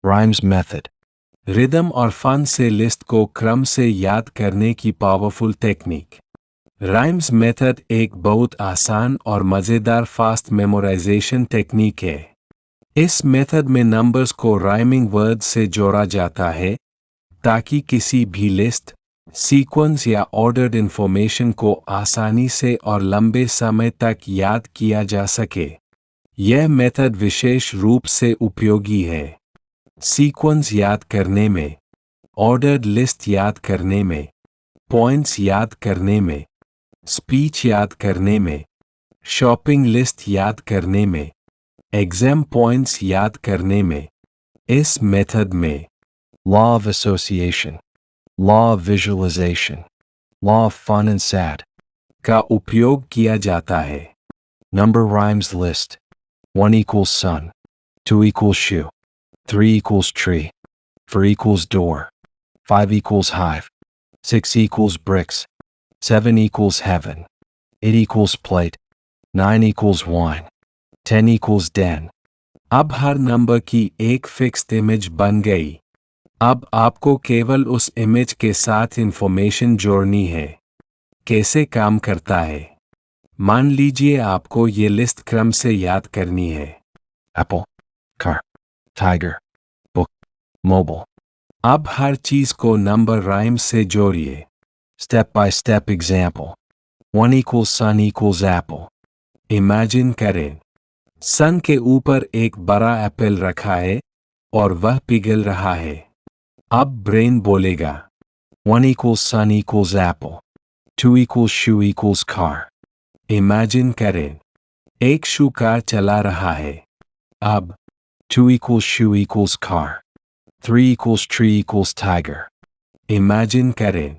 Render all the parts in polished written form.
Rhymes method. Rhythm और fun से list को क्रम से याद करने की पावरफुल टेक्निक। राइम्स मेथड एक बहुत आसान और मज़ेदार फास्ट मेमोराइजेशन टेक्निक है। इस मेथड में नंबर्स को राइमिंग वर्ड से जोड़ा जाता है ताकि किसी भी लिस्ट, सीक्वेंस या ऑर्डर्ड इंफॉर्मेशन को आसानी से और लंबे समय तक याद किया जा सके। यह मेथड विशेष रूप से उपयोगी है सीक्वेंस याद करने में, ऑर्डर्ड लिस्ट याद करने में, पॉइंट्स याद करने में, स्पीच याद करने में, शॉपिंग लिस्ट याद करने में, एग्जाम पॉइंट्स याद करने में। इस मेथड में Law of association. Law of visualization. Law of fun and sad. का उपयोग किया जाता है। Number rhymes list. 1 equals sun. 2 equals shoe. 3 equals tree. 4 equals door. 5 equals hive. 6 equals bricks. 7 equals heaven. 8 equals plate. 9 equals wine. 10 equals den. अब हर number की एक fixed image बन गई। अब आपको केवल उस इमेज के साथ इंफॉर्मेशन जोड़नी है। कैसे काम करता है? मान लीजिए आपको ये लिस्ट क्रम से याद करनी है। Apple. Car. Tiger. Book. Mobile. अब हर चीज को नंबर राइम से जोड़िए। Step by step example. 1 equals sun equals apple. Imagine करें सन के ऊपर एक बड़ा एप्पल रखा है और वह पिघल रहा है। अब ब्रेन बोलेगा 1 equals sun equals apple. 2 equals shoe equals car. Imagine करें एक शू कार चला रहा है। अब 2 equals shoe equals car. 3 equals tree equals tiger. Imagine करें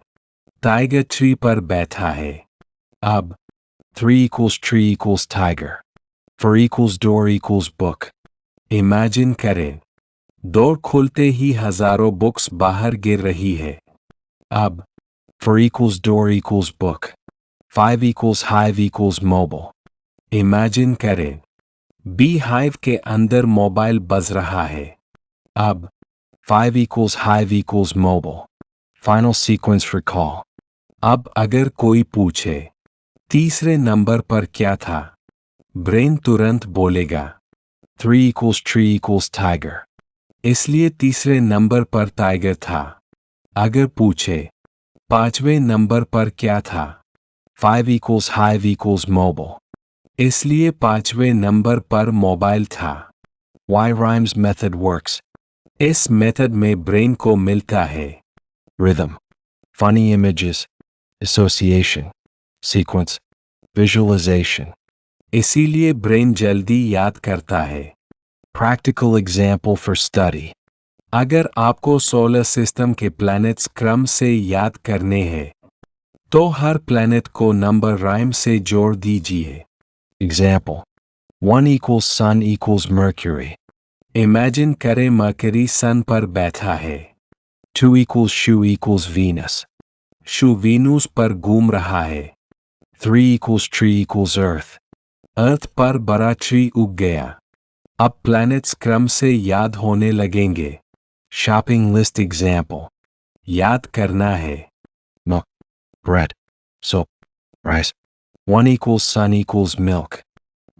टाइगर ट्री पर बैठा है। अब 3 equals tree equals tiger. 4 equals door equals book. Imagine करें डोर खोलते ही हजारों बुक्स बाहर गिर रही है। अब 4 equals door equals book. 5 equals hive equals mobile. Imagine करें बी हाइव के अंदर मोबाइल बज रहा है। अब 5 equals hive equals mobile. Final sequence recall. अब अगर कोई पूछे तीसरे नंबर पर क्या था, ब्रेन तुरंत बोलेगा 3 equals tree equals tiger. इसलिए तीसरे नंबर पर टाइगर था। अगर पूछे पांचवें नंबर पर क्या था, 5 equals hive equals mobile. इसलिए पांचवें नंबर पर मोबाइल था। Why rhymes method works. इस मेथड में ब्रेन को मिलता है Rhythm. Funny images. Association. Sequence. Visualization. इसीलिए ब्रेन जल्दी याद करता है। Practical example for study. अगर आपको सोलर सिस्टम के प्लैनेट्स क्रम से याद करने हैं तो हर प्लैनेट को नंबर राइम से जोड़ दीजिए। Example. 1 equals sun equals Mercury. Imagine करें मरकरी सन पर बैठा है। 2 equals shoe equals Venus. शू वीनूस पर घूम रहा है। 3 equals tree equals Earth. अर्थ पर बड़ा ट्री उग गया। अब प्लैनेट्स क्रम से याद होने लगेंगे। Shopping list example. याद करना है Milk. Bread. Soap. Rice. 1 equals sun equals milk.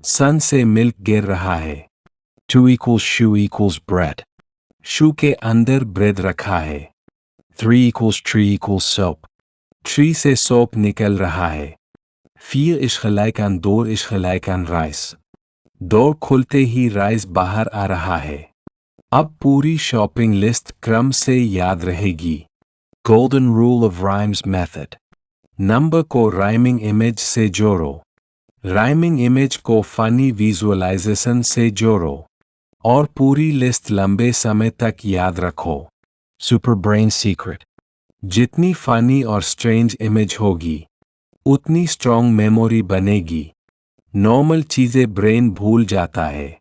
सन से मिल्क गिर रहा है। 2 equals shoe equals bread. शू के अंदर ब्रेड रखा है। 3 equals tree equals soap. Tree से सोप निकल रहा है। 4 is gelijk aan door is gelijk aan rice. Door खुलते ही राइस बाहर आ रहा है। अब पूरी शॉपिंग लिस्ट क्रम से याद रहेगी। Golden rule of rhymes method. Number को राइमिंग इमेज से जोड़ो। राइमिंग इमेज को फनी विजुअलाइजेशन से जोड़ो और पूरी लिस्ट लंबे समय तक याद रखो। Super brain secret. जितनी फनी और स्ट्रेंज इमेज होगी उतनी स्ट्रॉन्ग मेमोरी बनेगी। नॉर्मल चीजें ब्रेन भूल जाता है,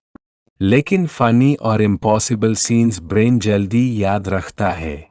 लेकिन फनी और इम्पॉसिबल सीन्स ब्रेन जल्दी याद रखता है।